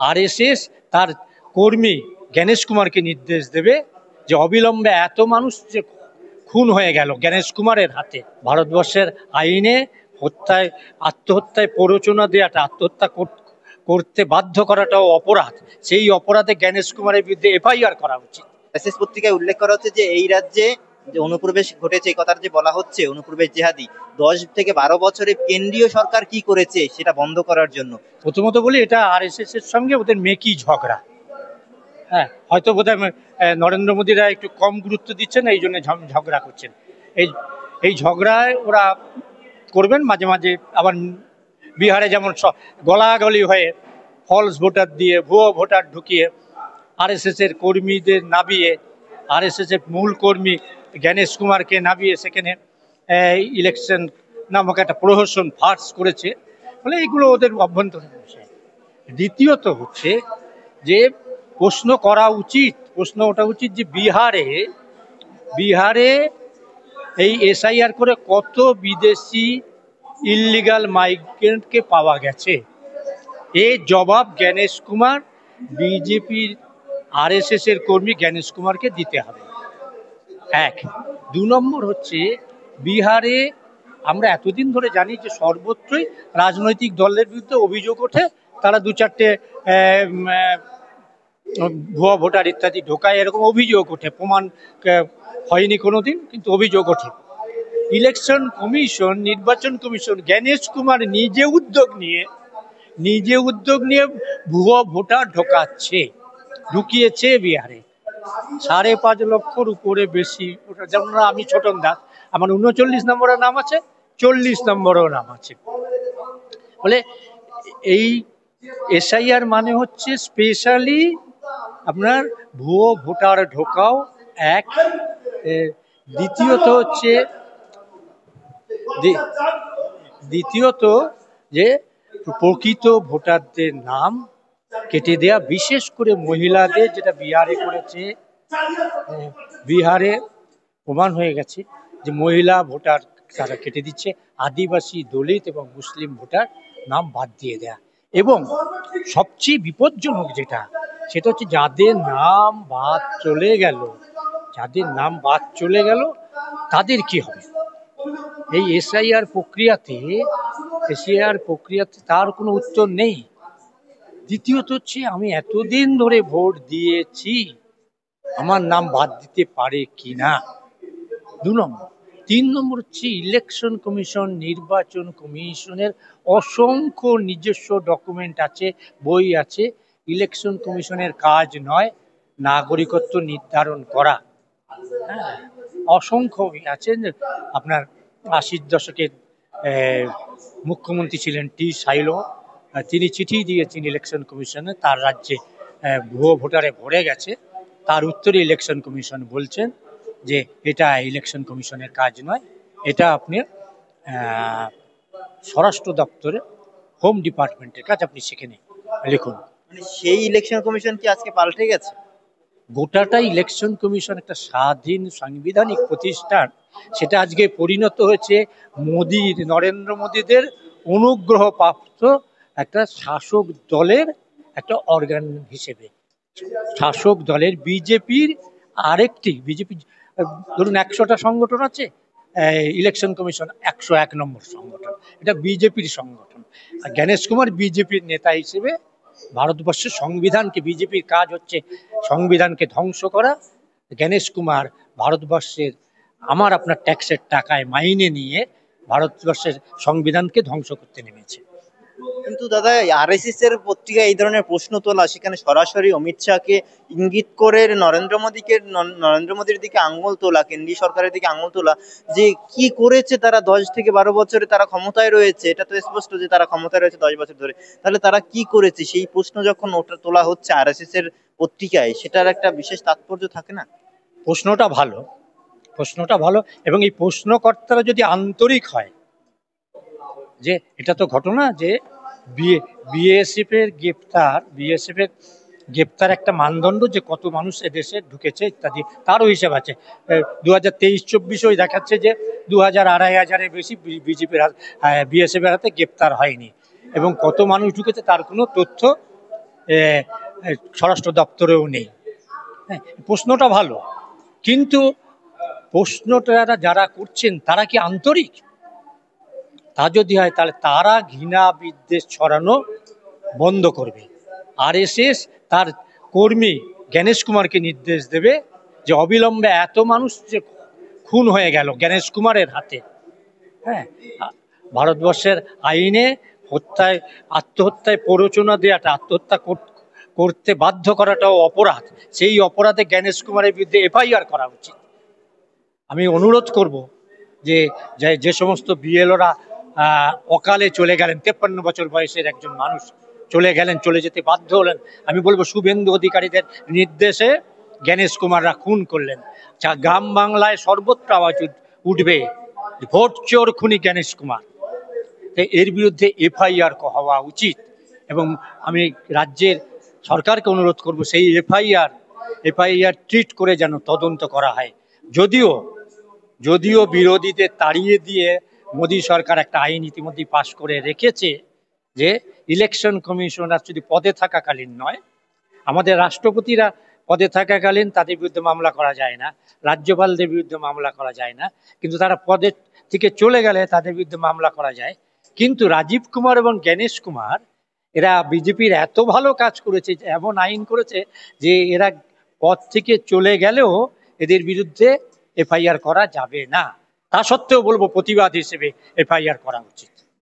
RSS তার কর্মী জ্ঞানেশ কুমারকে নির্দেশ দেবে যে অবিলম্বে এত মানুষ যে খুন হয়ে গেল জ্ঞানেশ কুমারের হাতে। ভারতবর্ষের আইনে হত্যায় আত্মহত্যায় প্ররোচনা দেওয়াটা, আত্মহত্যা করতে বাধ্য করাটাও অপরাধ। সেই অপরাধে জ্ঞানেশ কুমারের বিরুদ্ধে এফআইআর করা উচিত। এসএস পত্রিকায় উল্লেখ করা হচ্ছে যে এই রাজ্যে যে অনুপ্রবেশ ঘটেছে, এই কথাটা যে বলা হচ্ছে অনুপ্রবেশ জিহাদি, 10 থেকে 12 বছরে কেন্দ্রীয় সরকার কি করেছে সেটা বন্ধ করার জন্য? প্রথমত বলি, এটা আরএসএস এর সঙ্গে ওদের মেকি ঝগড়া। হ্যাঁ, হয়তো বোধহয় নরেন্দ্র মোদীরা একটু কম গুরুত্ব দিচ্ছেন, এই জন্য ঝগড়া করছেন। এই ঝগড়ায় ওরা করবেন মাঝে মাঝে। আবার বিহারে যেমন গলাগলি হয়ে ফলস ভোটার দিয়ে, ভুয়ো ভোটার ঢুকিয়ে আরএসএস এর কর্মীদের নামিয়ে, আরএসএস এর মূল কর্মী জ্ঞানেশ কুমারকে নামিয়ে সেখানে ইলেকশন নামক একটা প্রহসন ফার্স করেছে। ফলে এইগুলো ওদের অভ্যন্তরীণ বিষয়। দ্বিতীয়ত হচ্ছে যে প্রশ্ন ওটা উচিত যে বিহারে এই এসআইআর করে কত বিদেশি ইললিগাল মাইগ্রেন্টকে পাওয়া গেছে, এর জবাব জ্ঞানেশ কুমার, বিজেপির আরএসএস এর কর্মী জ্ঞানেশ কুমারকে দিতে হবে। 1। 2 নম্বর হচ্ছে, বিহারে আমরা এতদিন ধরে জানি যে সর্বত্রই রাজনৈতিক দলের বিরুদ্ধে অভিযোগ ওঠে, তারা 2-4টে ভুয়া ভোটার ইত্যাদি ঢোকায়, এরকম অভিযোগ ওঠে। প্রমাণ হয়নি কোনোদিন, কিন্তু অভিযোগ ওঠে। ইলেকশন কমিশন, নির্বাচন কমিশন জ্ঞানেশ কুমার নিজে উদ্যোগ নিয়ে ভুয়া ভোটার ঢুকিয়েছে বিহারে। 5.5 লক্ষর উপরে বেশি ভোটার। যেমন আমি ছোটন দাস, আমার 39 নম্বরের নাম আছে, 40 নম্বরেও নাম আছে। বলে এই এসআইআর মানে হচ্ছে স্পেশালি আপনার ভুয়ো ভোটার ঢোকাও। 1। দ্বিতীয়ত যে প্রকৃত ভোটারদের নাম কেটে দেয়া, বিশেষ করে মহিলাদের, যেটা বিহারে করেছে। বিহারে প্রমাণ হয়ে গেছে যে মহিলা ভোটার তারা কেটে দিচ্ছে, আদিবাসী, দলিত এবং মুসলিম ভোটার নাম বাদ দিয়ে দেয়া। এবং সবচেয়ে বিপজ্জনক সেটা হচ্ছে যাদের নাম বাদ চলে গেল তাদের কি হবে? এই এসআইআর প্রক্রিয়াতে তার কোনো উত্তর নেই। দ্বিতীয়ত হচ্ছে, আমি এতদিন ধরে ভোট দিয়েছি, আমার নাম বাদ দিতে পারে কিনা। 2 নম্বর। 3 নম্বর হচ্ছে, ইলেকশন কমিশন, নির্বাচন কমিশনের অসংখ্য নিজস্ব ডকুমেন্ট আছে, বই আছে। ইলেকশন কমিশনের কাজ নয় নাগরিকত্ব নির্ধারণ করা। হ্যাঁ, অসংখ্য আছেন। আপনার 80-র দশকের মুখ্যমন্ত্রী ছিলেন টি সাইলো, তিনি চিঠি দিয়েছেন ইলেকশন কমিশনে, তার রাজ্যে ভুয়ো ভোটারে ভরে গেছে। তার উত্তরে ইলেকশন কমিশন বলছেন যে এটা ইলেকশন কমিশনের কাজ নয়, এটা আপনি স্বরাষ্ট্র দপ্তরে, হোম ডিপার্টমেন্টের কাজ, আপনি সেখানে লিখুন। মানে সেই ইলেকশন কমিশন কি আজকে পাল্টে গেছে? গোটাটা ইলেকশন কমিশন একটা স্বাধীন সাংবিধানিক প্রতিষ্ঠান, সেটা আজকে পরিণত হয়েছে নরেন্দ্র মোদীদের অনুগ্রহ প্রাপ্ত একটা শাসক দলের একটা অর্গান হিসেবে। শাসক দলের বিজেপির বিজেপি ধরুন 100টা সংগঠন আছে, ইলেকশন কমিশন 101 নম্বর সংগঠন, এটা বিজেপির সংগঠন। আর জ্ঞানেশ কুমার বিজেপির নেতা হিসেবে ভারতবর্ষের সংবিধানকে, বিজেপির কাজ হচ্ছে সংবিধানকে ধ্বংস করা। জ্ঞানেশ কুমার ভারতবর্ষের আপনার ট্যাক্সের টাকায় মাইনে নিয়ে ভারতবর্ষের সংবিধানকে ধ্বংস করতে নেমেছে। কিন্তু দাদা, আরএসএস এর পত্রিকায় এই ধরনের প্রশ্ন তোলা, সেখানে সরাসরি অমিত শাহকে ইঙ্গিত করে নরেন্দ্র মোদীর দিকে আঙ্গুল তোলা, কেন্দ্রীয় সরকারের দিকে আঙ্গুল তোলা, যে কি করেছে তারা 10 থেকে 12 বছরে তারা ক্ষমতায় রয়েছে, এটা তো স্পষ্ট যে তারা ক্ষমতায় রয়েছে 10 বছর ধরে। তাহলে তারা কি করেছে, সেই প্রশ্ন যখন ওটা তোলা হচ্ছে আরএসএস এর পত্রিকায়, সেটার একটা বিশেষ তাৎপর্য থাকে না? প্রশ্নটা ভালো, এবং এই প্রশ্নকর্তারা যদি আন্তরিক হয়, যে এটা তো ঘটনা যে বিএসএফ এর গ্রেপ্তার একটা মানদণ্ড, যে কত মানুষ এদেশে ঢুকেছে ইত্যাদি, তারও হিসাব আছে। 2023-24 দেখাচ্ছে যে 2000-2500-এর বেশি বিএসএফ এর হাতে গ্রেপ্তার হয়নি, এবং কত মানুষ ঢুকেছে তার কোনো তথ্য এ, স্বরাষ্ট্র দপ্তরেও নেই। হ্যাঁ, প্রশ্নটা ভালো, কিন্তু প্রশ্নটা যারা করছেন তারা কি আন্তরিক? তা যদি হয় তাহলে তারা ঘৃণা বিদ্বেষ ছড়ানো বন্ধ করবে। আরএসএস তার কর্মী জ্ঞানেশ কুমারকে নির্দেশ দেবে যে অবিলম্বে এত মানুষ যে খুন হয়ে গেল জ্ঞানেশ কুমারের হাতে। হ্যাঁ, ভারতবর্ষের আইনে হত্যায় আত্মহত্যায় প্ররোচনা দেওয়াটা, আত্মহত্যা করতে বাধ্য করাটাও অপরাধ। সেই অপরাধে জ্ঞানেশ কুমারের বিরুদ্ধে এফআইআর করা উচিত। আমি অনুরোধ করব যে যে সমস্ত বিএলওরা অকালে চলে গেলেন, 53 বছর বয়সের একজন মানুষ চলে গেলেন, চলে যেতে বাধ্য হলেন, আমি বলবো শুভেন্দু অধিকারীদের নির্দেশে জ্ঞানেশ কুমাররা খুন করলেন। গ্রাম বাংলায় সর্বত্র আওয়াজ উঠবে ভোট চোর খুনি জ্ঞানেশ কুমার। এর বিরুদ্ধে এফআইআর হওয়া উচিত এবং আমি রাজ্যের সরকারকে অনুরোধ করব সেই এফআইআর ট্রিট করে যেন তদন্ত করা হয়। যদিও বিরোধীদের তাড়িয়ে দিয়ে মোদী সরকার একটা আইন ইতিমধ্যে পাশ করে রেখেছে যে ইলেকশন কমিশনার যদি পদে থাকাকালীন নয়, আমাদের রাষ্ট্রপতিরা পদে থাকাকালীন তাদের বিরুদ্ধে মামলা করা যায় না, রাজ্যপালদের বিরুদ্ধে মামলা করা যায় না, কিন্তু তারা পদে থেকে চলে গেলে তাদের বিরুদ্ধে মামলা করা যায়। কিন্তু রাজীব কুমার এবং জ্ঞানেশ কুমার এরা বিজেপির এত ভালো কাজ করেছে, এমন আইন করেছে যে এরা পদ থেকে চলে গেলেও এদের বিরুদ্ধে এফআইআর করা যাবে না। তা সত্ত্বেও বলবো প্রতিবাদ হিসেবে এফআইআর করা উচিত।